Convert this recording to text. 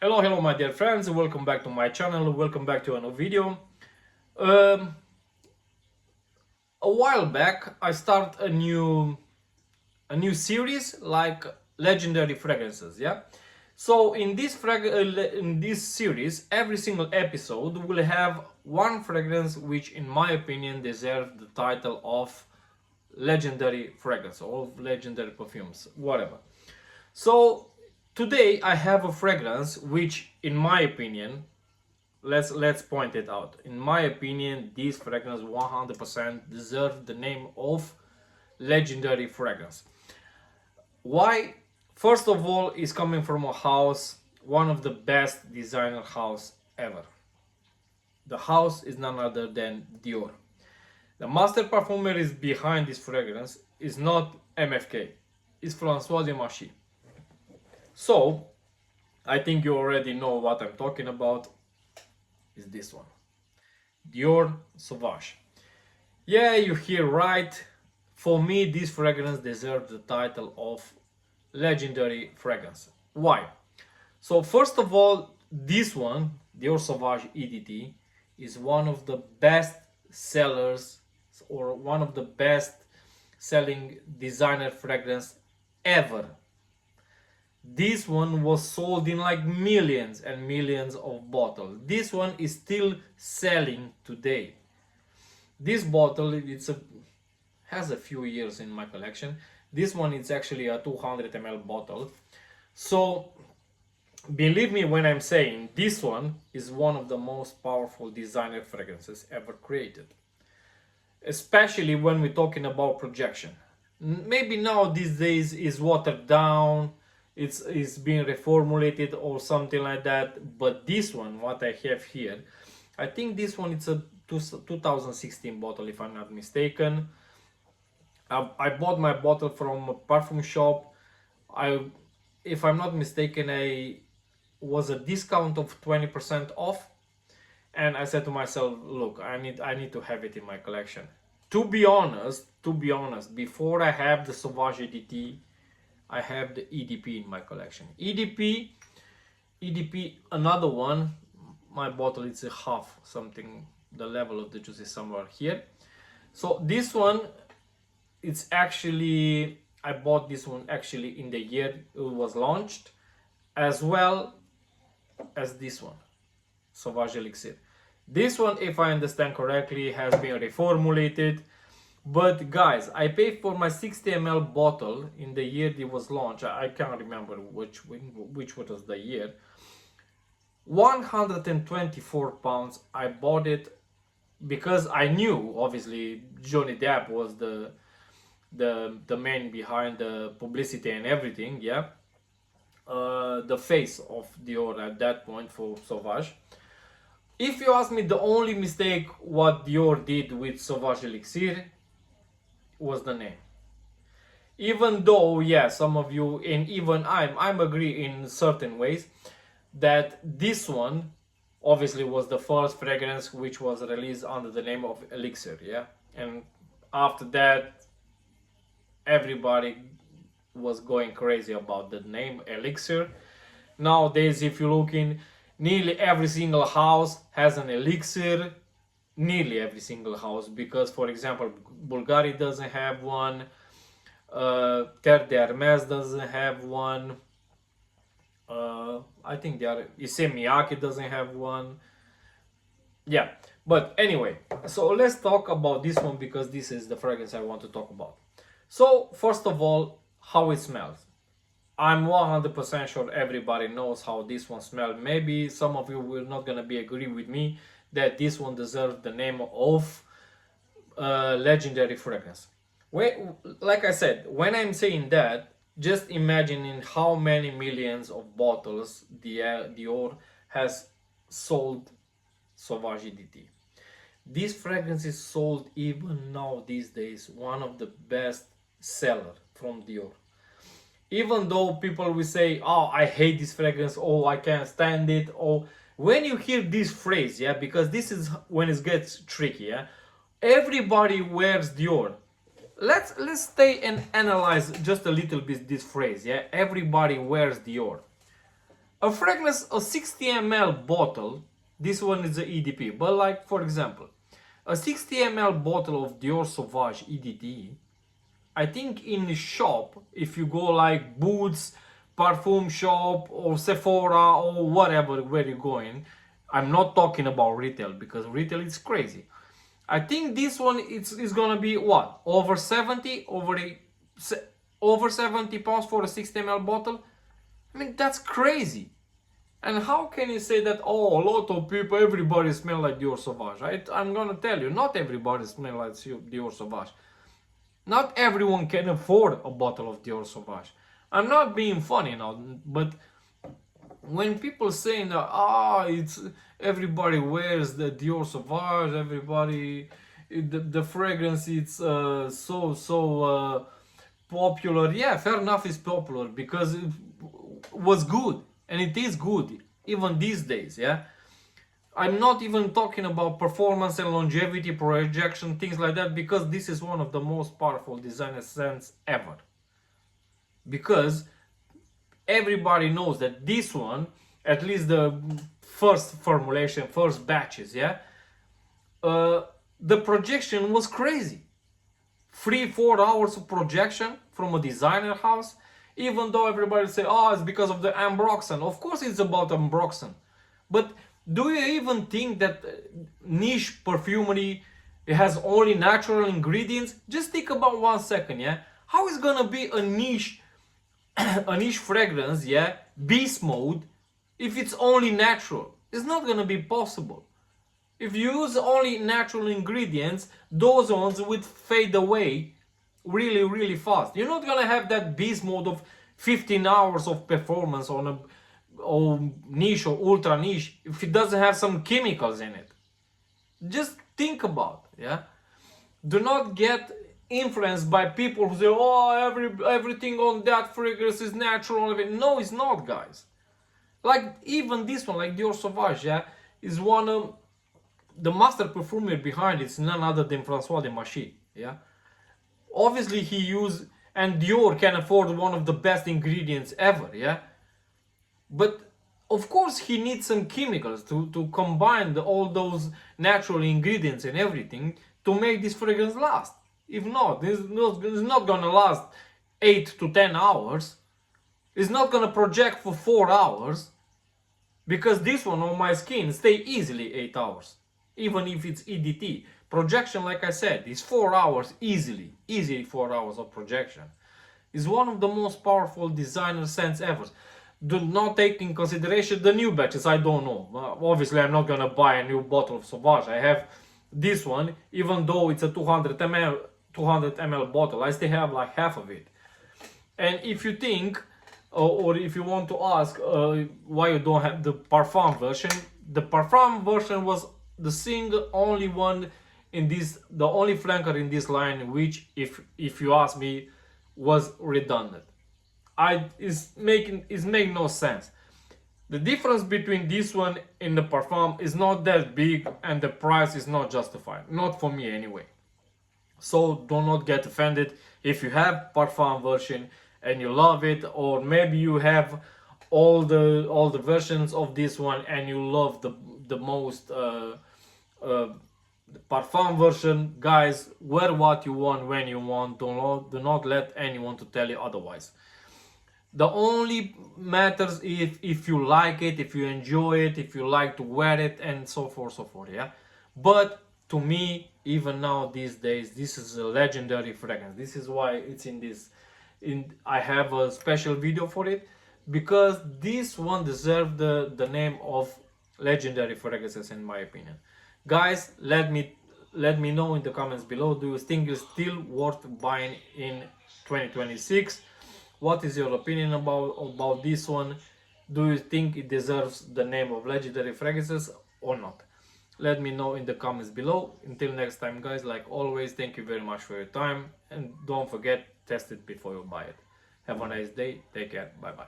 Hello my dear friends, welcome back to my channel, welcome back to a new video. Um, a while back I started a new series like legendary fragrances, yeah. So in this series, every single episode will have one fragrance which in my opinion deserves the title of legendary fragrance or legendary perfumes, whatever. So today I have a fragrance which in my opinion, let's point it out. In my opinion, this fragrance 100% deserve the name of legendary fragrance. Why? First of all, is coming from a house, one of the best designer house ever. The house is none other than Dior. The master perfumer is behind this fragrance is not MFK, it's François Demachy. So I think you already know what I'm talking about. Is this one, Dior Sauvage. Yeah, you hear right. For me, this fragrance deserves the title of legendary fragrance. Why? So first of all, this one, Dior Sauvage edt, is one of the best sellers or one of the best selling designer fragrance ever. This one was sold in like millions and millions of bottles. This one is still selling today. This bottle has a few years in my collection. This one is actually a 200 ml bottle. So believe me when I'm saying this one is one of the most powerful designer fragrances ever created. Especially when we're talking about projection. Maybe now these days is watered down, it's being reformulated or something like that. But this one, what I have here, I think this one it's a 2016 bottle if I'm not mistaken. I bought my bottle from a perfume shop. If I'm not mistaken, I was a discount of 20% off, and I said to myself, look, I need to have it in my collection. To be honest, before I have the Sauvage edt, I have the EDP in my collection. EDP, another one. My bottle is a half something. The level of the juice is somewhere here. So this one, it's actually, I bought this one actually in the year it was launched, as well as this one, Sauvage Elixir. This one, if I understand correctly, has been reformulated. But guys, I paid for my 60 ml bottle in the year it was launched. I can't remember which was the year. 124 pounds. I bought it because I knew obviously Johnny Depp was the man behind the publicity and everything, yeah. The face of Dior at that point for Sauvage. If you ask me, the only mistake what Dior did with Sauvage Elixir was the name. Even though, yeah, some of you and even I'm agree in certain ways that this one obviously was the first fragrance which was released under the name of Elixir, yeah. And after that, everybody was going crazy about the name Elixir. Nowadays, if you look in, nearly every single house has an Elixir. Nearly every single house, because for example, Bulgari doesn't have one, Terre d'Hermes doesn't have one, I think Issey Miyake doesn't have one. Yeah, but anyway, so let's talk about this one because this is the fragrance I want to talk about. So first of all, how it smells. I'm 100% sure everybody knows how this one smells. Maybe some of you will not gonna be agree with me that this one deserves the name of legendary fragrance. Like I said, when I'm saying that, just imagining how many millions of bottles Dior has sold Sauvage edt. This fragrance is sold even now these days, one of the best seller from Dior. Even though people will say, oh, I hate this fragrance, oh, I can't stand it, oh, when you hear this phrase, yeah, because this is when it gets tricky, yeah, everybody wears Dior. Let's stay and analyze just a little bit this phrase, yeah, everybody wears Dior. A fragrance, a 60 ml bottle, this one is the EDP, but like for example, a 60 ml bottle of Dior Sauvage edt, I think in the shop, if you go like Boots, perfume shop or Sephora or whatever where you're going, I'm not talking about retail because retail is crazy. I think this one is gonna be what, over 70, over 70 pounds for a 60 ml bottle. I mean, that's crazy. And how can you say that, oh, a lot of people, everybody smell like Dior Sauvage, right? I'm gonna tell you, not everybody smell like Dior Sauvage. Not everyone can afford a bottle of Dior Sauvage. I'm not being funny now, but when people saying that, it's everybody wears the Dior Sauvage, everybody, the fragrance, it's so popular. Yeah, fair enough, it's popular because it was good and it is good even these days. Yeah, I'm not even talking about performance and longevity, projection, things like that, because this is one of the most powerful designer scents ever. Because everybody knows that this one, at least the first formulation, first batches, yeah, the projection was crazy. 3-4 hours of projection from a designer house, even though everybody say, oh, it's because of the ambroxan. Of course it's about ambroxan, but do you even think that niche perfumery has only natural ingredients? Just think about 1 second, yeah. How is gonna be a niche a niche fragrance, yeah, beast mode, if it's only natural? It's not gonna be possible. If you use only natural ingredients, those ones would fade away really, really fast. You're not gonna have that beast mode of 15 hours of performance on a or niche or ultra niche if it doesn't have some chemicals in it. Just think about it, yeah. Do not get influenced by people who say, oh, everything on that fragrance is natural. No, it's not, guys. Like even this one, like Dior Sauvage, yeah, is one of the master perfumer behind it's none other than François Demachy, yeah. Obviously he used, and Dior can afford one of the best ingredients ever, yeah. But of course he needs some chemicals to combine all those natural ingredients and everything to make this fragrance last. If not, it's not gonna last 8 to 10 hours. It's not gonna project for 4 hours, because this one on my skin stay easily 8 hours. Even if it's EDT. Projection, like I said, is 4 hours easily. Easily 4 hours of projection. It's one of the most powerful designer scents ever. Do not take in consideration the new batches, I don't know. Obviously I'm not gonna buy a new bottle of Sauvage. I have this one, even though it's a 200 ml bottle, I still have like half of it. And if you think, or if you want to ask why you don't have the Parfum version, the Parfum version was the single only one in this, the only flanker in this line which, if you ask me, was redundant. Is making no sense. The difference between this one and the Parfum is not that big, and the price is not justified, not for me anyway. So do not get offended if you have Parfum version and you love it, or maybe you have all the versions of this one and you love the most the Parfum version. Guys, wear what you want when you want. Do not let anyone to tell you otherwise. The only matters if you like it, if you enjoy it, if you like to wear it, and so forth, yeah. But to me, even now these days, this is a legendary fragrance. This is why it's in this. I have a special video for it, because this one deserves the name of legendary fragrances in my opinion. Guys, let me know in the comments below. Do you think it's still worth buying in 2026? What is your opinion about this one? Do you think it deserves the name of legendary fragrances or not? Let me know in the comments below. Until next time, guys, like always, thank you very much for your time, and don't forget, test it before you buy it. Have a nice day. Take care. Bye bye.